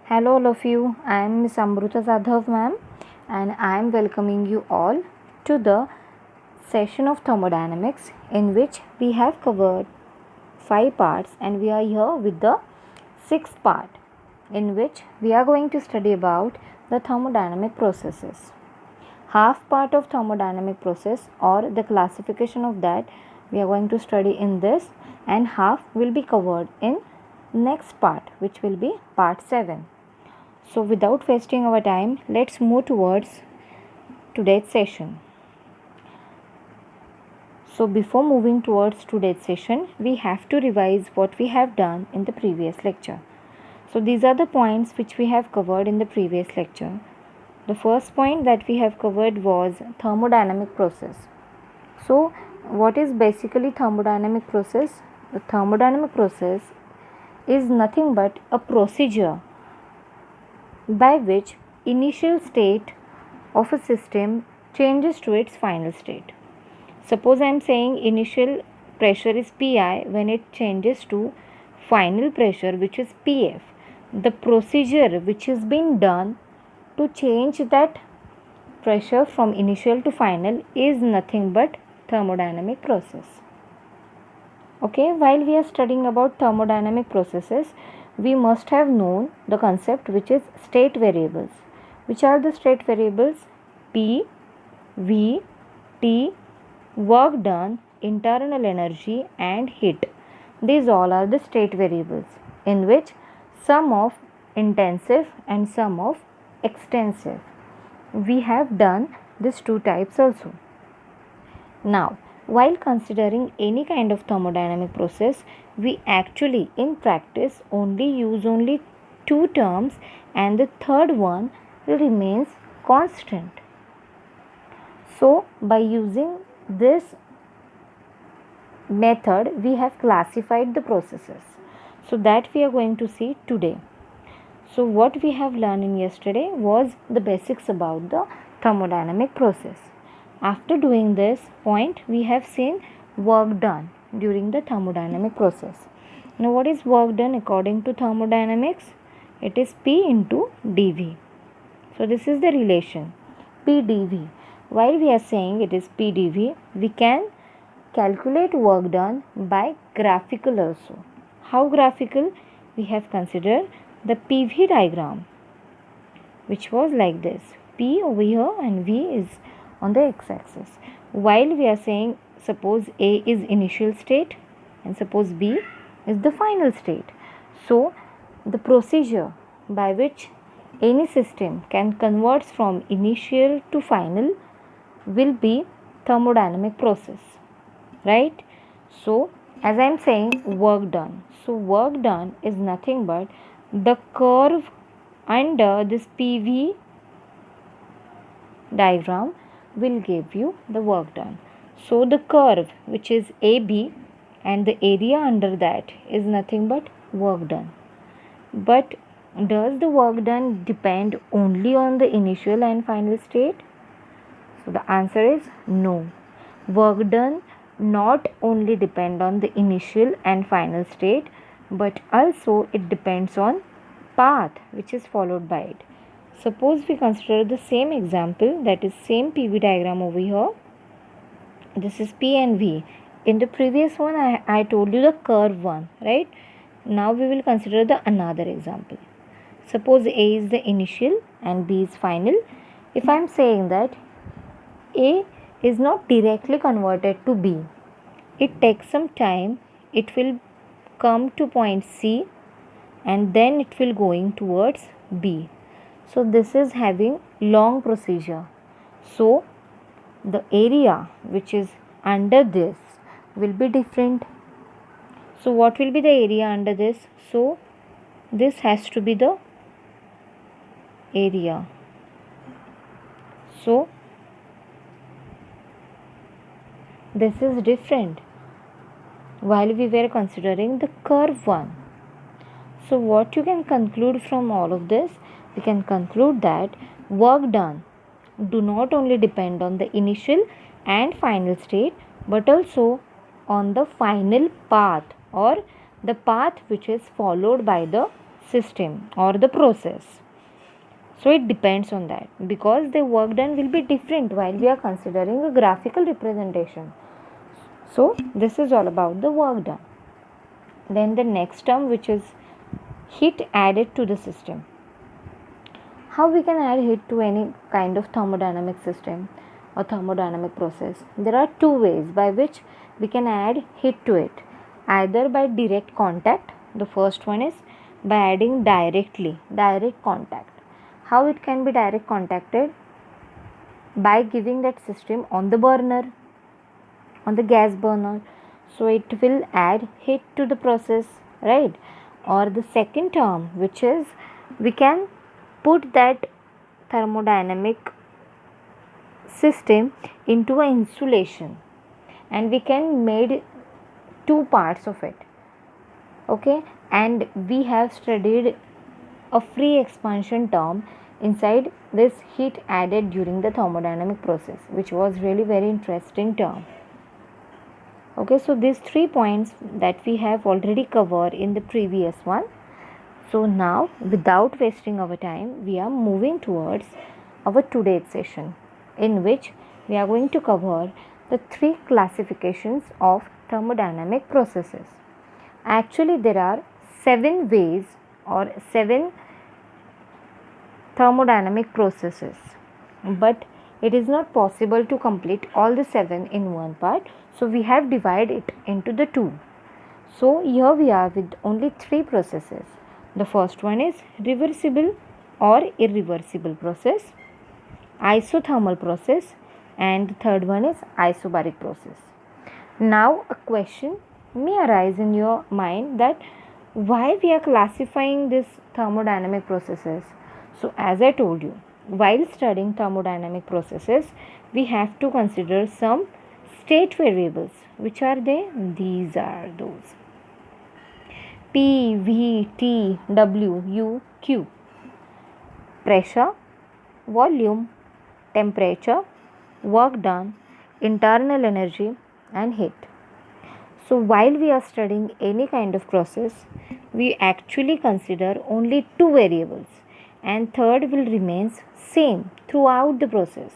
Hello all of you, I am Ms. Amruta Zadhav ma'am and I am welcoming you all to the session of thermodynamics in which we have covered 5 parts and we are here with the 6th part in which we are going to study about the thermodynamic processes. Half part of thermodynamic process or the classification of that we are going to study in this, and half will be covered in next part, which will be part 7. So without wasting our time, let's move towards today's session. So before moving towards today's session, we have to revise what we have done in the previous lecture. So these are the points which we have covered in the previous lecture. The first point that we have covered was thermodynamic process. So what is basically thermodynamic process? The thermodynamic process is nothing but a procedure by which initial state of a system changes to its final state. Suppose I am saying initial pressure is Pi when it changes to final pressure which is Pf. The procedure which has been done to change that pressure from initial to final is nothing but thermodynamic process. Okay, while we are studying about thermodynamic processes, we must have known the concept which is state variables. Which are the state variables? P, V, T, work done, internal energy and heat. These all are the state variables in which some of intensive and some of extensive. We have done these two types also. Now, while considering any kind of thermodynamic process, we actually in practice use only two terms and the third one remains constant. So, by using this method, we have classified the processes. So, that we are going to see today. So, what we have learned in yesterday was the basics about the thermodynamic process. After doing this point, we have seen work done during the thermodynamic process. Now, what is work done according to thermodynamics? It is P into dV. So, this is the relation P dV. While we are saying it is P dV, we can calculate work done by graphical also. How graphical? We have considered the PV diagram, which was like this. P over here and V is on the x-axis. While we are saying suppose A is initial state and suppose B is the final state. So the procedure by which any system can convert from initial to final will be thermodynamic process, right? So as I am saying work done. So work done is nothing but the curve under this PV diagram will give you the work done. So the curve which is AB and the area under that is nothing but work done. But does the work done depend only on the initial and final state? So the answer is no. Work done not only depend on the initial and final state, but also it depends on path which is followed by it. Suppose we consider the same example, that is same PV diagram over here. This is P and V. In the previous one I told you the curve one, right? Now we will consider the another example. Suppose A is the initial and B is final. If I am saying that A is not directly converted to B, it takes some time, it will come to point C and then it will going towards B. So this is having long procedure. So the area which is under this will be different. So what will be the area under this? So this has to be the area. So this is different while we were considering the curve one. So what you can conclude from all of this? We can conclude that work done do not only depend on the initial and final state, but also on the final path or the path which is followed by the system or the process. So it depends on that, because the work done will be different while we are considering a graphical representation. So this is all about the work done. Then the next term, which is heat added to the system. How we can add heat to any kind of thermodynamic system or thermodynamic process? There are two ways by which we can add heat to it. Either by direct contact. The first one is by adding directly, direct contact. How it can be direct contacted? By giving that system on the burner, on the gas burner. So it will add heat to the process, right? Or the second term, which is we can put that thermodynamic system into an insulation, and we can made two parts of it. Okay, and we have studied a free expansion term inside this heat added during the thermodynamic process, which was really very interesting term. Okay, so these 3 points that we have already covered in the previous one. So now, without wasting our time, we are moving towards our today's session, in which we are going to cover the 3 classifications of thermodynamic processes. Actually, there are 7 ways or 7 thermodynamic processes, but it is not possible to complete all the 7 in one part, so we have divided it into the 2. So here we are with only 3 processes. The first one is reversible or irreversible process, isothermal process, and the third one is isobaric process. Now a question may arise in your mind that why we are classifying these thermodynamic processes. So as I told you, while studying thermodynamic processes, we have to consider some state variables. Which are they? These are those: P, V, T, W, U, Q. Pressure, volume, temperature, work done, internal energy, and heat. So while we are studying any kind of process, we actually consider only 2 variables, and third will remain same throughout the process.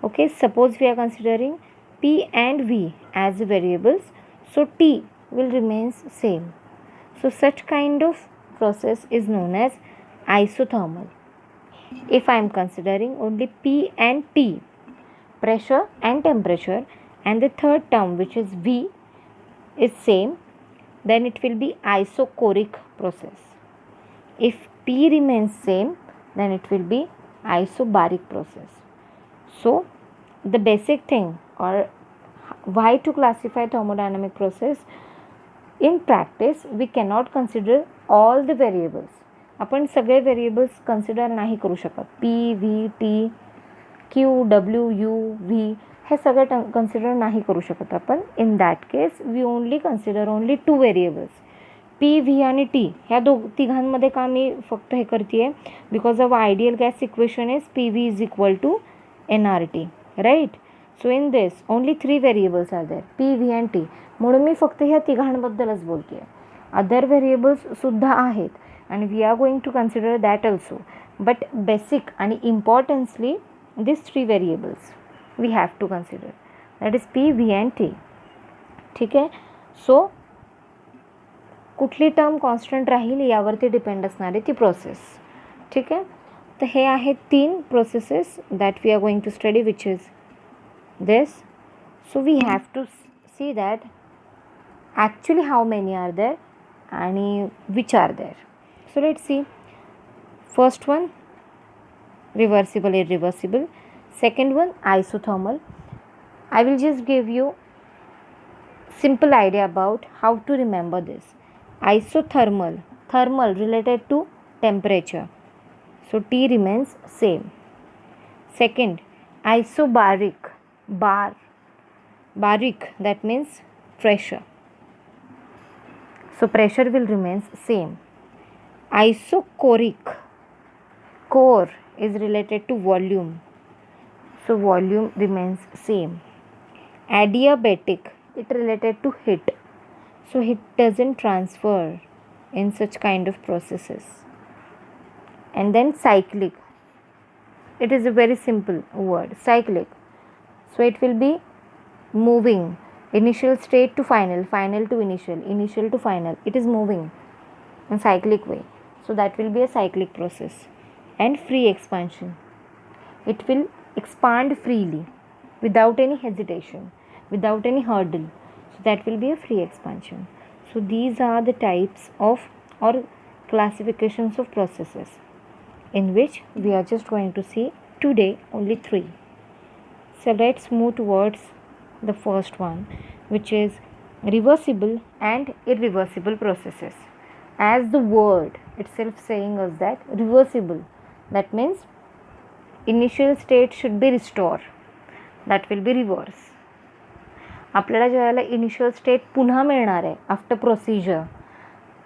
Okay, suppose we are considering P and V as variables, so T will remain same. So such kind of process is known as isothermal. If I am considering only P and T, pressure and temperature, and the third term, which is V, is same, then it will be isochoric process. If P remains same, then it will be isobaric process. So the basic thing, or why to classify thermodynamic process, in practice we cannot consider all the variables. आपण सगळे variables consider नाही करू शकत. P, V, T, Q, W, U, V हे सगळे consider नाही करू शकत आपण. In that case we only consider only 2 variables, P, V आणि टी. ह्या तिघांमध्ये का मी फक्त हे करते आहे? Because of ideal gas equation is P V is equal to NRT, right. So in this only 3 variables are there, P, V and T. म्हणून मी फक्त ह्या तिघांबद्दलच बोलते आहे. अदर व्हेरिएबल्ससुद्धा आहेत, and we are going to consider that also, but basic and importantly these 3 variables we have to consider, that is P, V and T. ठीक आहे. सो कुठली टर्म कॉन्स्टंट राहील यावरती डिपेंड असणार आहे ती प्रोसेस. ठीक आहे. तर हे आहेत 3 processes that we are going to study, which is this. So we have to see that actually how many are there आणि which are there. So let's see. First one, reversible, irreversible. Second one, isothermal. I will just give you simple idea about how to remember this. Isothermal, thermal related to temperature, so T remains same. Second, isobaric, baric, that means pressure, so pressure will remain same. Isochoric, core is related to volume, so volume remains same. Adiabatic, it related to heat, so heat doesn't transfer in such kind of processes. And then cyclic, it is a very simple word, cyclic. So it will be moving initial state to final, final to initial, initial to final. It is moving in cyclic way. So that will be a cyclic process. And free expansion, it will expand freely without any hesitation, without any hurdle. So that will be a free expansion. So these are the types of or classifications of processes, in which we are just going to see today only 3. So let's move towards the first one, which is reversible and irreversible processes. As the word itself saying us that reversible, that means initial state should be restored, that will be reverse. आपल्याला ज्यावेळेला initial state पुन्हा मिळणार आहे after procedure,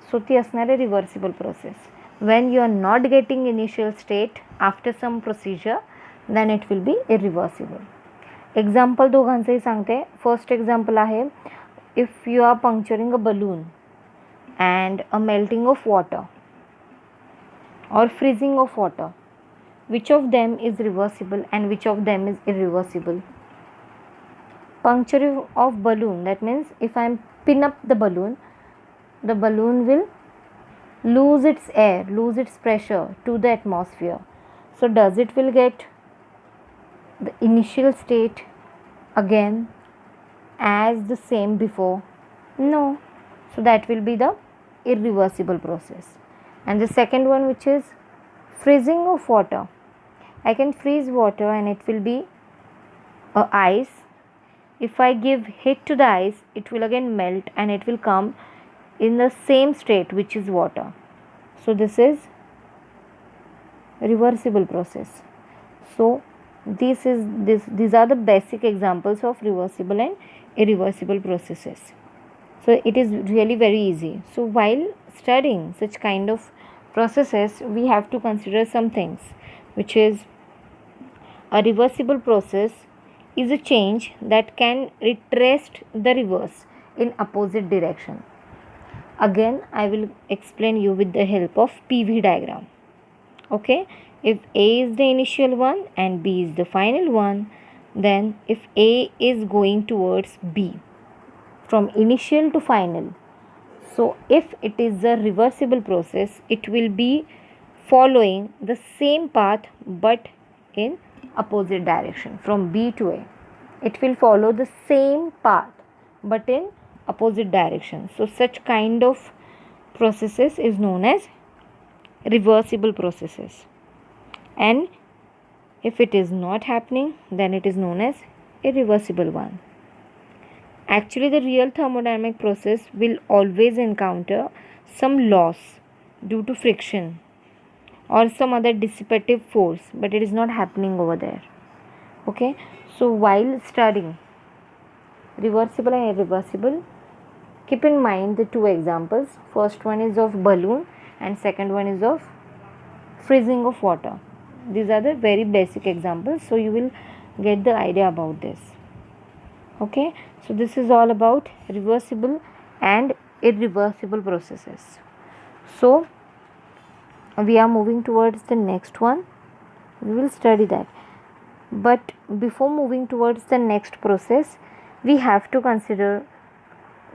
सो ती असणार आहे reversible process. When you are not getting initial state after some procedure, then it will be irreversible. Example दोघांचंही सांगते. फर्स्ट एक्झाम्पल आहे, if you are puncturing a balloon and a melting of water or freezing of water, which of them is reversible and which of them is irreversible? Puncture of balloon, that means if I pin up the balloon will lose its air, lose its pressure to the atmosphere. So does it will get the initial state again as the same before? No. So that will be the irreversible process. And the second one, which is freezing of water, I can freeze water and it will be ice. If I give heat to the ice, it will again melt and it will come in the same state, which is water. So this is reversible process. So these are the basic examples of reversible and irreversible processes. So it is really very easy. So while studying such kind of processes, we have to consider some things, which is a reversible process is a change that can retrace the reverse in opposite direction. Again, I will explain you with the help of PV diagram. Okay, if A is the initial one and B is the final one, then if A is going towards B from initial to final, so if it is a reversible process, it will be following the same path but in opposite direction from B to A. It will follow the same path but in opposite direction. So such kind of processes is known as reversible processes. And if it is not happening, then it is known as irreversible one. Actually, the real thermodynamic process will always encounter some loss due to friction or some other dissipative force, but it is not happening over there. Okay, so while studying reversible and irreversible, keep in mind the two examples. First one is of balloon and second one is of freezing of water. These are the very basic examples, so you will get the idea about this. Okay, so this is all about reversible and irreversible processes. So we are moving towards the next one. We will study that. But before moving towards the next process, we have to consider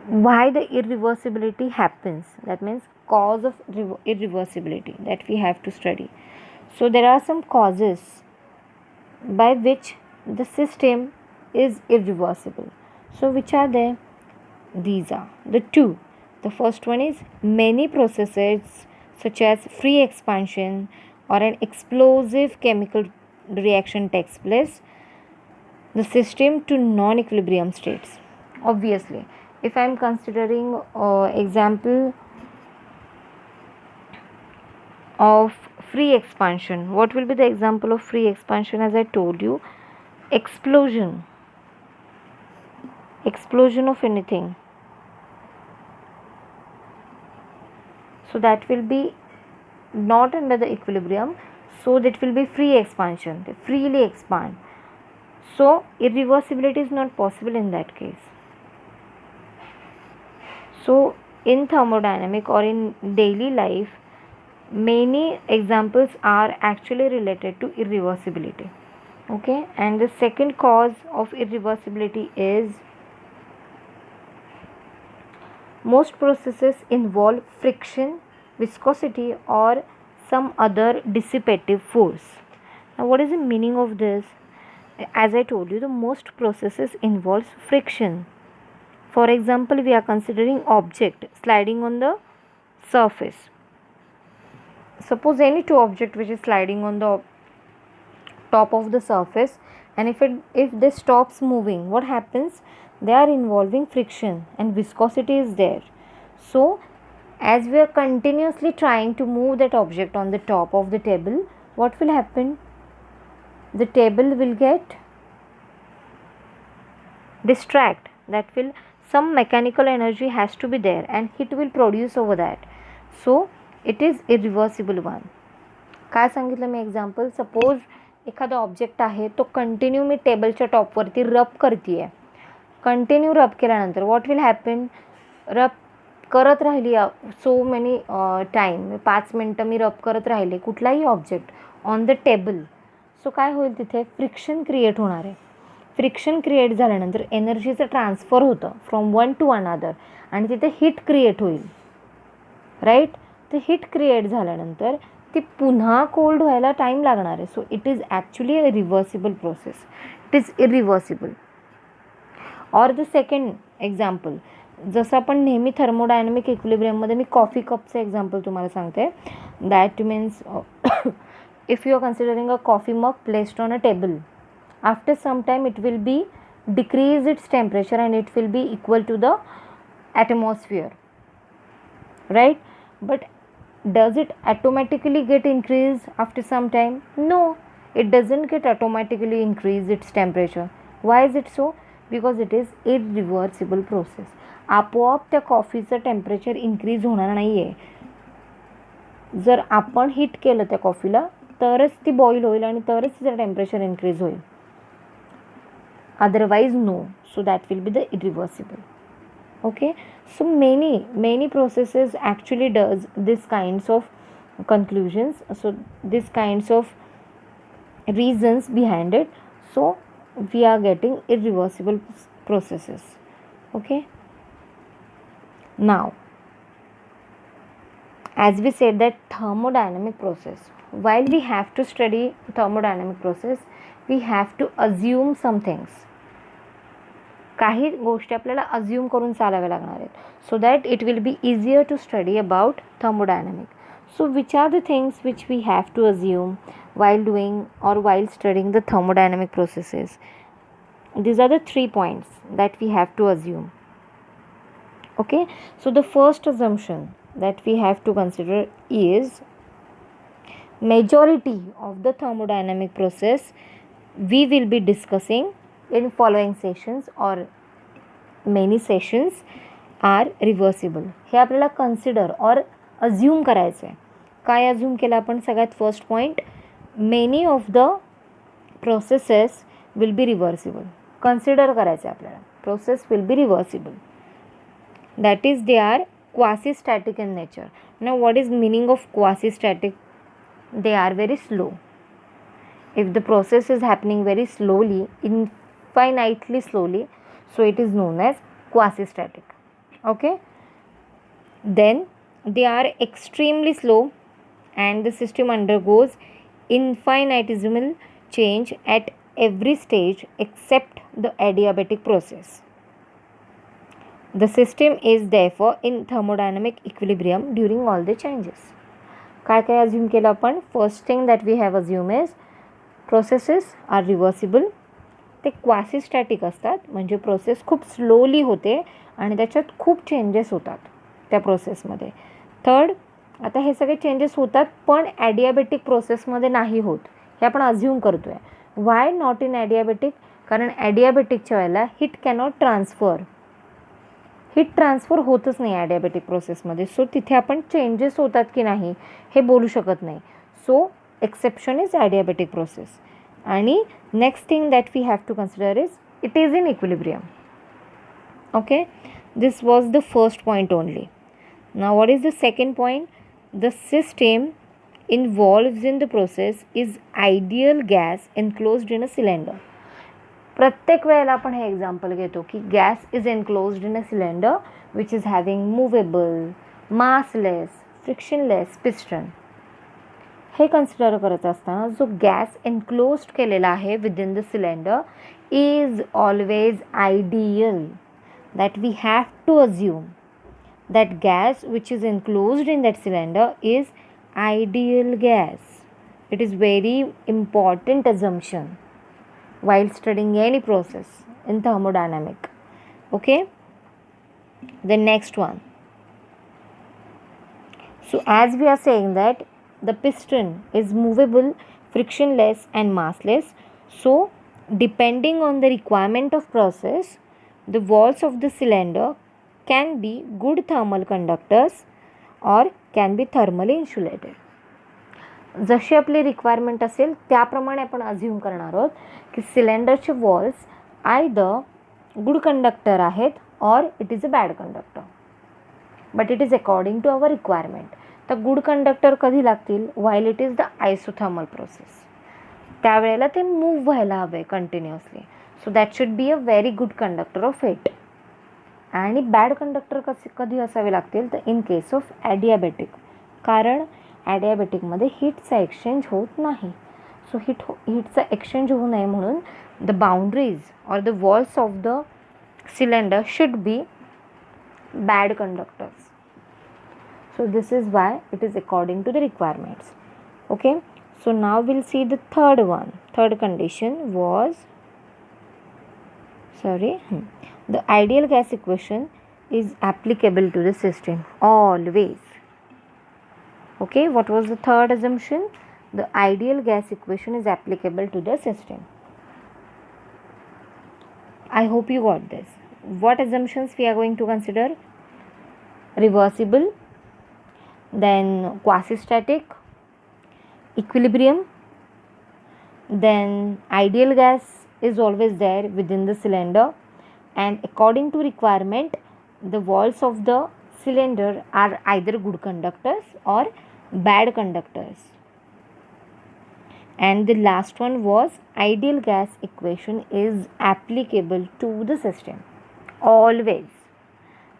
why the irreversibility happens. That means cause of irreversibility that we have to study. So there are some causes by which the system is irreversible. So which are they? These are the two. The first one is many processes such as free expansion or an explosive chemical reaction takes place the system to non-equilibrium states. Obviously, if I am considering example of free expansion, what will be the example of free expansion? As I told you, explosion of anything. So that will be not under the equilibrium, so that will be free expansion. They freely expand. So irreversibility is not possible in that case. So in thermodynamic or in daily life, many examples are actually related to irreversibility. Okay, and the second cause of irreversibility is most processes involve friction, viscosity, or some other dissipative force. Now, what is the meaning of this? As I told you, the most processes involves friction. For example, we are considering object sliding on the surface. Suppose any two object which is sliding on the top of the surface, and if they stops moving, what happens? They are involving friction and viscosity is there. So as we are continuously trying to move that object on the top of the table, what will happen? The table will get distract. That will, some mechanical energy has to be there and heat will produce over that. So it is irreversible one. काय सांगितलं मी example? Suppose एखादा object आहे तो continue मी टेबलच्या टॉपवरती रब करते आहे. Continue रब केल्यानंतर व्हॉट विल हॅपन? रब करत राहिली सो मेनी टाईम, 5 मिनटं मी रब करत राहिले कुठलाही ऑब्जेक्ट ऑन द टेबल. सो काय होईल? तिथे फ्रिक्शन क्रिएट होणार आहे. फ्रिक्शन क्रिएट झाल्यानंतर एनर्जीचं ट्रान्सफर होतं फ्रॉम वन टू अनादर आणि तिथे हीट क्रिएट होईल. राईट? ते हीट क्रिएट झाल्यानंतर ती पुन्हा कोल्ड व्हायला टाईम लागणार आहे. So it is actually a reversible process. It is irreversible. Or the second example, जसं आपण नेहमी थर्मोडायनॅमिक इक्विलिब्रियममध्ये मी कॉफी कपचं एक्झाम्पल तुम्हाला सांगते. That means if you are considering a coffee mug placed on a table, after some time it will be decrease its temperature and it will be equal to the atmosphere, right? But does it automatically get increased after some time? No, it doesn't get automatically increase its temperature. Why is it so? Because it is irreversible process. आपोआप त्या कॉफीचं temperature increase होणार नाही आहे. जर आपण heat केलं त्या कॉफीला तरच ती बॉईल होईल आणि तरच तिचं टेम्परेचर इन्क्रीज होईल. Otherwise no. So that will be the irreversible. Okay, so many processes actually does this kinds of conclusions, so this kinds of reasons behind it. So we are getting irreversible processes. Okay, now as we said that thermodynamic process, while we have to study thermodynamic process, we have to assume some things. काही गोष्टी आपल्याला assume करून चालाव्या लागणार आहेत so that it will be easier to study about thermodynamic. So which are the things which we have to assume while doing or while studying the thermodynamic processes? These are the 3 points that we have to assume. Okay, so the first assumption that we have to consider is majority of the thermodynamic process we will be discussing in following sessions or many sessions are reversible. हे आपल्याला consider और assume करायचं आहे. काय assume केलं आपण? सगळ्यात first point, many of the processes will be reversible. Consider करायचं आहे आपल्याला, process will be reversible. That is they are quasi static in nature. Now what is meaning of quasi static? They are very slow. If the process is happening very slowly, infinitely slowly, so it is known as quasi-static. Okay, then they are extremely slow and the system undergoes infinitesimal change at every stage except the adiabatic process. The system is therefore in thermodynamic equilibrium during all the changes. काय काय assume केलं आपण? First thing that we have assume is processes are reversible. ते quasi static असतात, म्हणजे process खूप slowly होते आणि त्याच्यात खूप चेंजेस होतात त्या प्रोसेसमध्ये. थर्ड, आता हे सगळे चेंजेस होतात पण ॲडियाबेटिक प्रोसेसमध्ये नाही होत, हे आपण अज्यूम करतो आहे. Why not in adiabatic? कारण ॲडियाबेटिकच्या वेळेला heat cannot transfer, heat transfer होतच नाही ॲडियाबेटिक प्रोसेसमध्ये. सो तिथे आपण चेंजेस होतात की नाही हे बोलू शकत नाही. So exception is adiabatic process. आणि next thing that we have to consider is it is in equilibrium. Okay, this was the first point only. Now what is the second point? The system involved in the process is ideal gas enclosed in a cylinder. प्रत्येक वेळेला आपण हे example घेतो की gas is enclosed in a cylinder which is having movable, massless, frictionless piston. हे consider करत असताना जो gas enclosed केलेला आहे within the cylinder is always ideal. That we have to assume that gas which is enclosed in that cylinder is ideal gas. It is very important assumption while studying any process in thermodynamic. Okay, the next one. So as we are saying that the piston is movable, frictionless and massless, so depending on the requirement of process, the walls of the cylinder can be good thermal conductors or can be thermally insulated. जशी आपली requirement असेल त्याप्रमाणे आपण assume करणार आहोत की सिलेंडरचे walls either good conductor आहेत or it is a bad conductor, but it is according to our requirement. तर गुड कंडक्टर कधी लागतील? While it is the isothermal process. त्यावेळेला ते मूव्ह व्हायला हवे continuously. So that should be a very good conductor of it. आणि bad conductor कधी असावे लागतील? तर इन केस ऑफ ॲडियाबॅटिक, कारण ॲडियाबॅटिकमध्ये हीटचा एक्सचेंज होत नाही. सो हीटचा एक्सचेंज होऊ नये म्हणून the boundaries or the walls of the cylinder should be bad conductors. So this is why it is according to the requirements. Okay, so now will see the third one. Third condition was the ideal gas equation is applicable to the system always. Okay, what was the third assumption? The ideal gas equation is applicable to the system. I hope you got this. What assumptions we are going to consider? Reversible, then quasi-static, equilibrium, then ideal gas is always there within the cylinder, and according to requirement the walls of the cylinder are either good conductors or bad conductors. And the last one was ideal gas equation is applicable to the system always.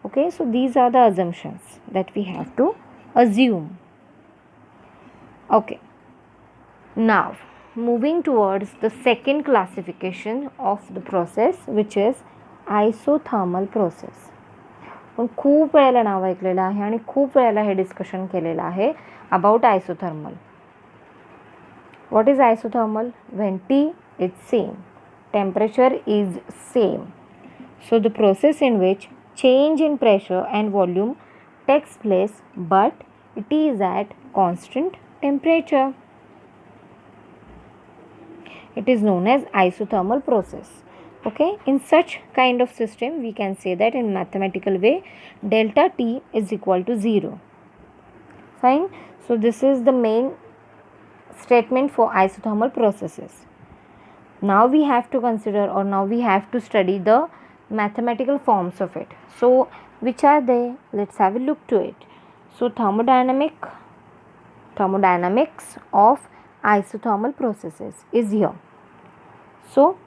Okay, so these are the assumptions that we have to assume. Okay, now moving towards the second classification of the process, which is isothermal process. पण खूप वेळेला नाव ऐकलेलं आहे आणि खूप वेळेला हे discussion केलेलं आहे about isothermal. What is isothermal? When T is same, temperature is same. So the process in which change in pressure and volume takes place but it is at constant temperature. It is known as isothermal process. Okay, in such kind of system we can say that in mathematical way delta T is equal to 0. Fine. So this is the main statement for isothermal processes. Now we have to consider, or now we have to study the mathematical forms of it. So which are they? Let's have a look to it. So thermodynamics of isothermal processes is here. So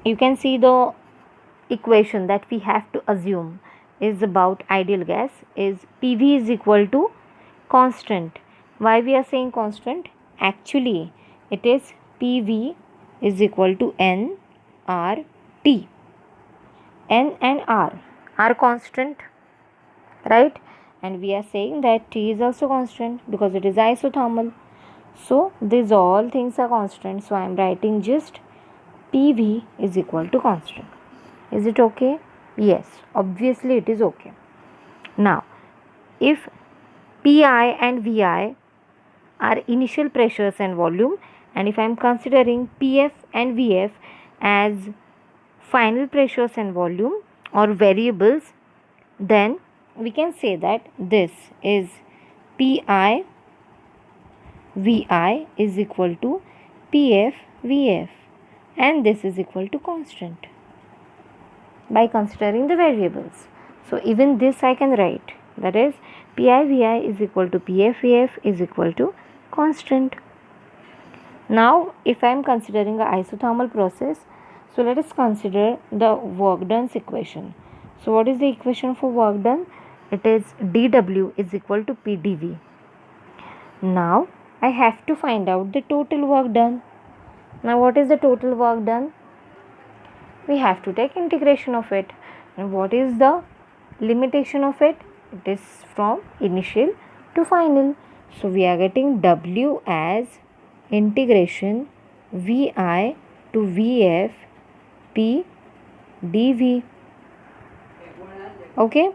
you can see the equation that we have to assume is about ideal gas is PV is equal to constant. Why we are saying constant? Actually it is PV is equal to N R T. N and R are constant, right? And we are saying that T is also constant because it is isothermal. So these all things are constant. So I am writing just PV is equal to constant. Is it okay? Yes, obviously it is okay. Now, if PI and VI are initial pressures and volume, and if I am considering PF and VF as final pressures and volume or variables, then we can say that this is PI VI is equal to PF VF. And this is equal to constant by considering the variables. So even this I can write that is PI/VI is equal to PF/VF is equal to constant. Now if I am considering a isothermal process, so let us consider the work done equation. So what is the equation for work done? It is dW is equal to PdV. Now I have to find out the total work done. Now what is the total work done? We have to take integration of it. And what is the limitation of it? It is from initial to final. So we are getting W as integration VI to VF P dV. Okay.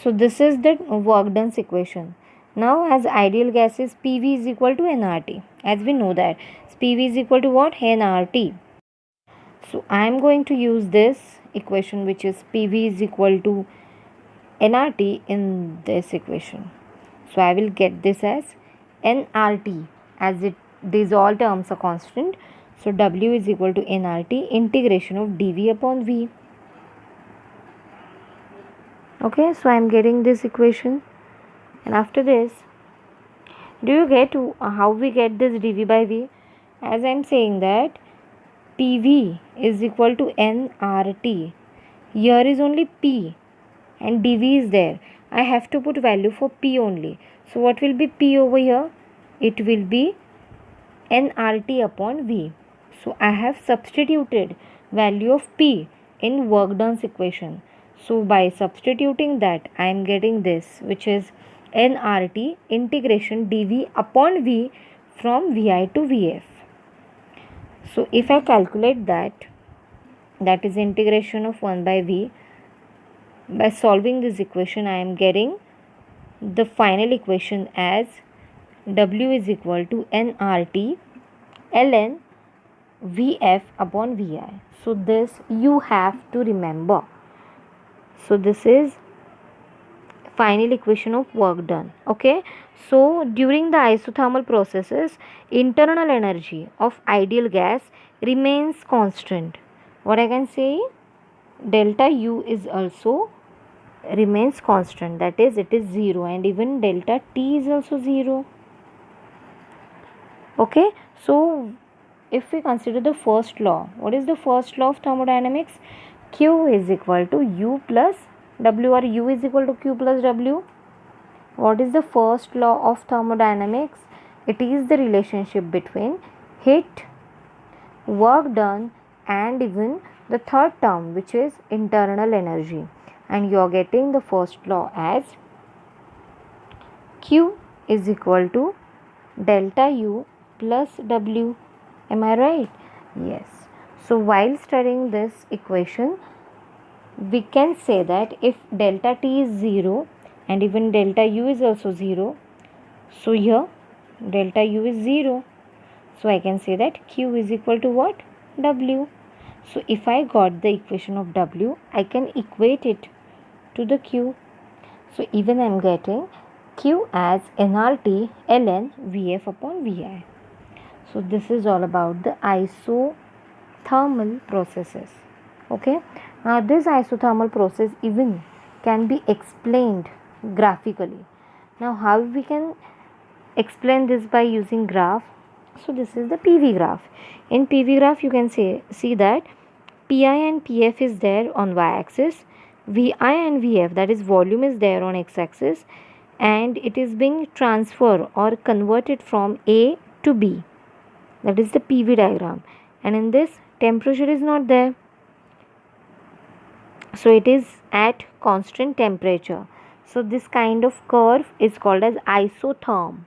So this is the work done equation. Now as ideal gases, PV is equal to nRT. As we know that PV is equal to what? nRT. So I am going to use this equation, which is PV is equal to nRT, in this equation. So I will get this as nRT, as these all terms are constant. So W is equal to nRT integration of dV upon V. Okay, so I am getting this equation. And after this, do you get how we get this dV by V? As I am saying that PV is equal to nRT. Here is only P and dV is there. I have to put value for P only. So what will be P over here? It will be nRT upon V. So I have substituted value of P in work done equation. So by substituting that, I am getting this, which is nRT integration dV upon V from Vi to Vf. So if I calculate that is integration of 1 by V. By solving this equation, I am getting the final equation as W is equal to nRT ln Vf upon Vi. So this you have to remember. So this is final equation of work done. Okay. So during the isothermal processes, internal energy of ideal gas remains constant. What I can say, delta U is also remains constant, that is it is 0, and even delta T is also 0. Okay, so if we consider the first law, what is the first law of thermodynamics? Q is equal to U plus W, or U is equal to Q plus W. What is the first law of thermodynamics? It is the relationship between heat, work done, and even the third term, which is internal energy. And you are getting the first law as Q is equal to delta U plus W. Am I right? Yes. So while studying this equation, we can say that if delta T is 0 and even delta U is also 0, so here delta U is 0. So I can say that Q is equal to what? W. So if I got the equation of W, I can equate it to the Q. So even I am getting Q as nRT ln Vf upon Vi. So this is all about the isothermal processes. Okay. Now this isothermal process even can be explained graphically. Now how we can explain this by using graph? So this is the PV graph. In PV graph you can see that PI and PF is there on y-axis, VI and VF, that is volume, is there on x-axis, and it is being transferred or converted from A to B. That is the PV diagram. And in this, temperature is not there. So it is at constant temperature. So this kind of curve is called as isotherm.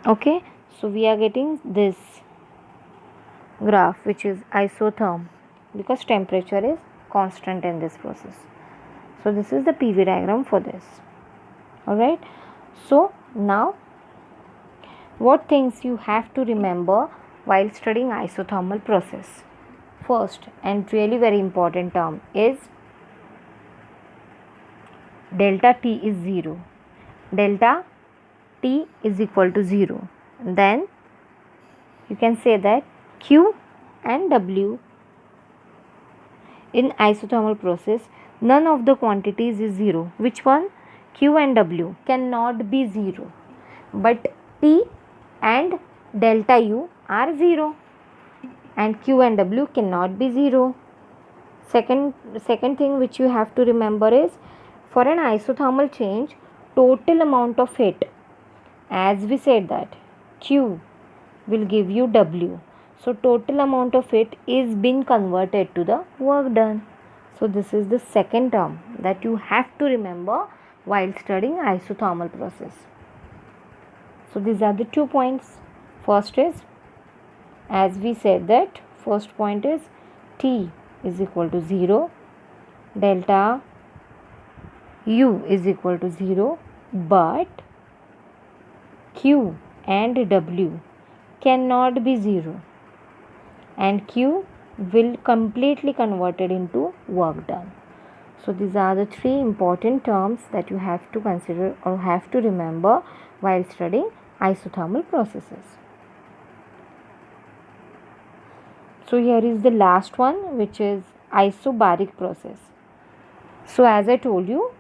Okay. So we are getting this graph, which is isotherm, because temperature is constant in this process. So this is the PV diagram for this. Alright. So now what things you have to remember while studying isothermal process? First and really very important term is delta T is 0. Delta T is equal to 0. Then you can say that Q and W in isothermal process, none of the quantities is 0. Which one? Q and W cannot be 0, but T and delta U are 0, and Q and W cannot be 0. Second thing which you have to remember is, for an isothermal change, total amount of heat, as we said that Q will give you W. So total amount of heat is being converted to the work done. So this is the second term that you have to remember while studying isothermal process. So these are the 2 points. First is, as we said that first point is T is equal to 0, delta U is equal to 0, but Q and W cannot be 0, and Q will completely converted into work done. So these are the 3 important terms that you have to consider or have to remember while studying isothermal processes. So here is the last one, which is isobaric process. So as I told you,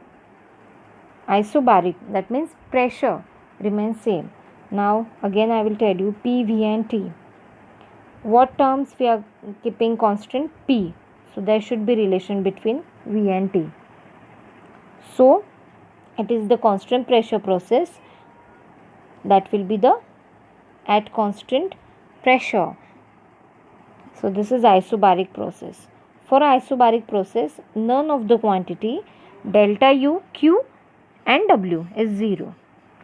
isobaric, that means pressure remains same. Now again I will tell you P, V and T. What terms we are keeping constant? P. So there should be relation between V and T. So it is the constant pressure process that will be the at constant pressure. So this is isobaric process. For isobaric process, none of the quantity delta U, Q and W is 0.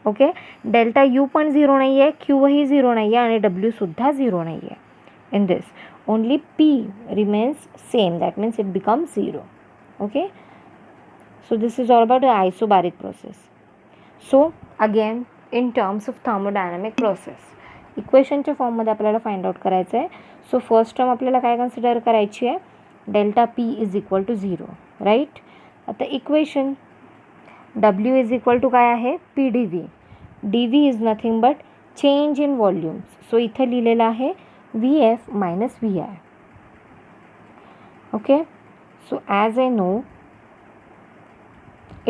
Okay, delta U पण 0 नाही आहे, क्यूही 0 नाही आहे आणि W सुद्धा 0 नाही आहे. In this only P remains same, that means it becomes 0. Okay, so this is all about the isobaric process. So again in terms of thermodynamic process, इक्वेशनच्या फॉर्ममध्ये आपल्याला फाइंड आउट करायचं आहे. सो फर्स्ट टर्म आपल्याला काय consider करायची आहे? Delta P is equal to 0, right. आता equation W is equal to काय आहे? P D V. D V is nothing but change in volumes. So इथं लिहिलेलं आहे V F minus V I. Okay, so as I know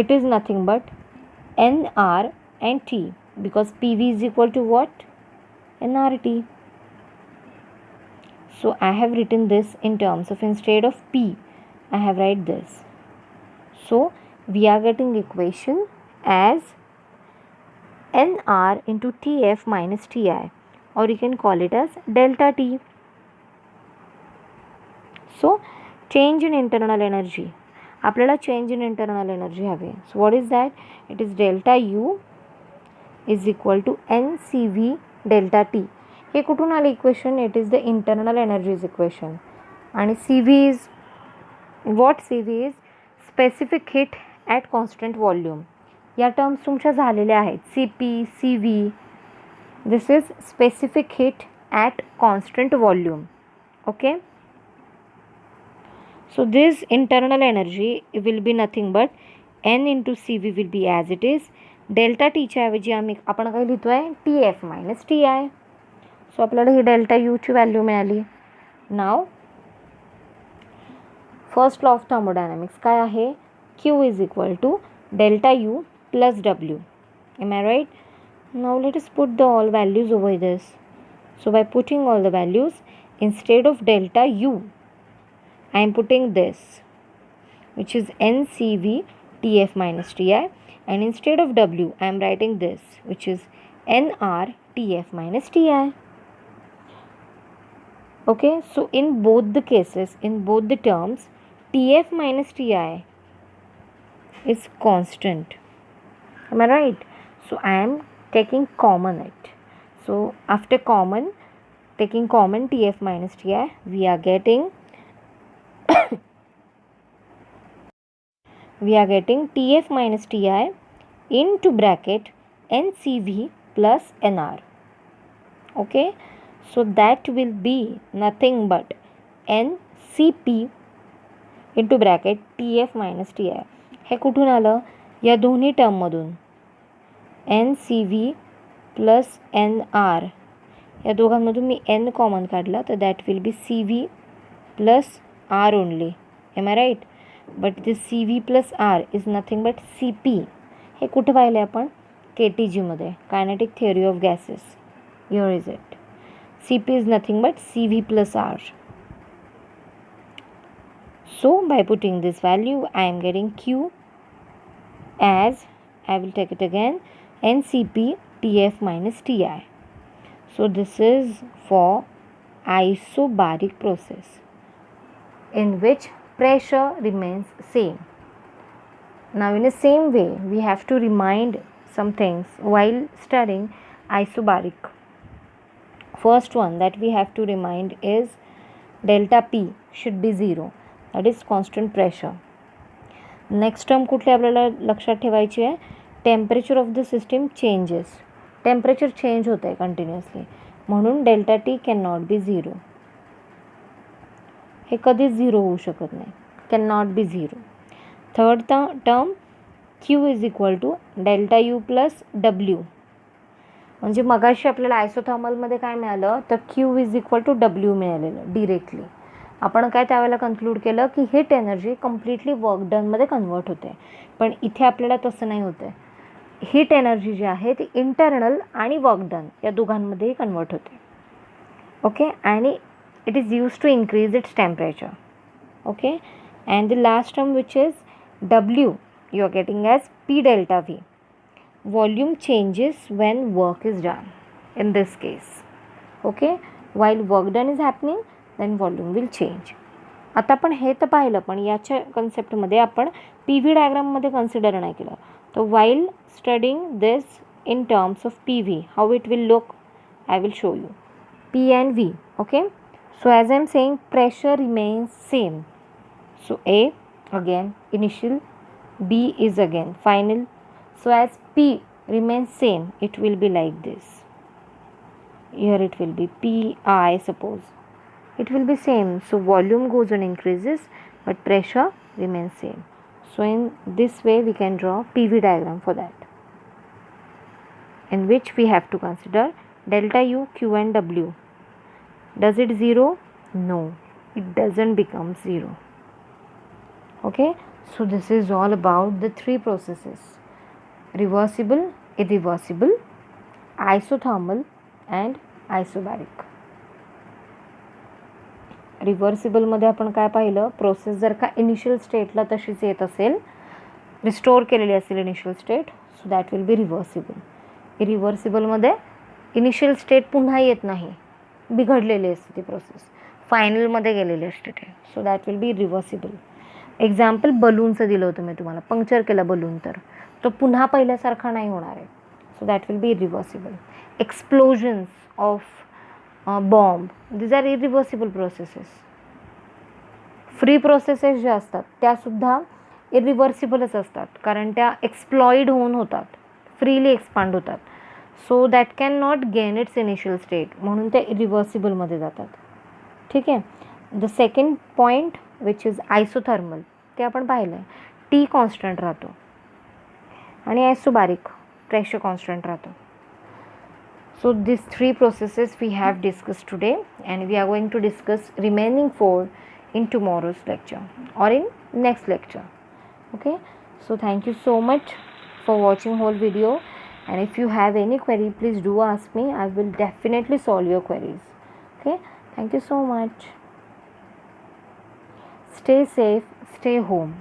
it is nothing but NR and T, because PV is equal to what? nRT. So I have written this in terms of, instead of P, I have write this. So we are getting equation as NR into TF minus TI, or you can call it as delta T. So change in internal energy, आपल्याला change in internal energy हवी. So what is that? It is delta U is equal to N C V delta T. हे कुठून आलं equation? It is the internal energy's equation. आणि C V is what? C V is specific heat at constant volume. या terms तुमच्या झालेल्या आहेत. C P, C V, this is specific heat at constant volume. Okay, so this internal energy will be nothing but n into cv will be as it is. Delta टीच्या ऐवजी आपण काय लिहितो आहे? T F minus T I. So आपल्याला ही delta यूची value मिळाली. Now first law of thermodynamics काय आहे? Q is equal to delta U plus W. Am I right? Now let us put the all values over this. So by putting all the values, instead of delta u I am putting this, which is NCV TF minus TI, and instead of W I am writing this, which is NR TF minus TI. Okay, so in both the cases, in both the terms, TF minus TI is constant. Am I right? So I am taking common it. So after taking common TF minus TI, we are getting TF minus TI into bracket NCV plus NR. Okay, so that will be nothing but NCP into bracket TF minus TI. हे कुठून आलं? या दोन्ही टर्ममधून. NCV plus NR, या दोघांमधून मी N common काढला, तर that will be CV plus R only. Am I right? But this CV plus R is nothing but CP. हे कुठे पाहिले आपण? KTGमध्ये, kinetic theory of gases. Here is it. CP is nothing but CV plus R. So by putting this value, I am getting Q as, I will take it again, NCP TF minus TI. So this is for isobaric process in which pressure remains same. Now in the same way, we have to remind some things while studying isobaric. First one that we have to remind is delta P should be 0, that is constant pressure. Next term कुठली आपल्याला लक्षात ठेवायची आहे? Temperature of the system changes. Temperature change होतं आहे continuously, म्हणून delta T can not be 0. हे कधीच 0 होऊ शकत नाही, can not be 0. Third term Q is equal to delta U plus W. म्हणजे मगाशी आपल्याला आयसोथर्मलमध्ये काय मिळालं, तर Q is equal to W मिळालेलं डिरेक्टली. आपण काय त्यावेळेला कन्क्लूड केलं की heat energy completely work डनमध्ये convert होते. पण इथे आपल्याला तसं नाही होतं आहे. हीट एनर्जी जी आहे ती इंटरनल आणि वर्क डन या दोघांमध्येही कन्वर्ट होते. ओके, आणि it is use to increase its temperature. Okay, and the last term which is W you are getting as P delta V. Volume changes when work is done in this case. Okay, while work done is happening, then volume will change. आता आपण हे तर पाहिलं, पण याच्या कन्सेप्टमध्ये आपण PV डायग्राममध्ये consider नाही केलं. तर while studying this in terms of PV, how it will look, I will show you. P and V. Okay, so as I am saying, pressure remains same. So A again initial, B is again final. So as P remains same, it will be like this. Here it will be PI, suppose. It will be same. So volume goes on increases, but pressure remains same. So in this way, we can draw PV diagram for that, in which we have to consider delta U, Q and W. Does it 0? No, it doesn't become 0. Okay, so this is all about the three processes: reversible, irreversible, isothermal and isobaric. रिव्हर्सिबलमध्ये आपण काय पाहिलं, process जर का initial स्टेटला तशीच येत असेल, restore केलेली असेल initial state, so that will be reversible. इरिव्हर्सिबलमध्ये इनिशियल स्टेट पुन्हा येत नाही, बिघडलेली असते ती प्रोसेस, फायनलमध्ये गेलेली असते ते, so that will be reversible. Example बलूनचं दिलं होतं मी तुम्हाला, पंक्चर केला बलून तर तो पुन्हा पहिल्यासारखा नाही होणार आहे, so that will be irreversible. Explosions of bomb, these are irreversible processes. Free processes ज्या असतात त्यासुद्धा इरिव्हर्सिबलच असतात, कारण त्या एक्सप्लॉईड होऊन होतात, फ्रीली एक्सपांड होतात. So that can not gain it's initial state, म्हणून त्या इरिव्हर्सिबलमध्ये जातात. ठीक आहे. The second point which is isothermal, ते आपण पाहिलं आहे, टी कॉन्स्टंट राहतो आणि आयसोबारिक प्रेशर कॉन्स्टंट राहतो. So these three processes we have discussed today, and we are going to discuss remaining 4 in tomorrow's lecture or in next lecture. Okay, so thank you so much for watching whole video, and if you have any query, please do ask me. I will definitely solve your queries. Okay, thank you so much. Stay safe, stay home.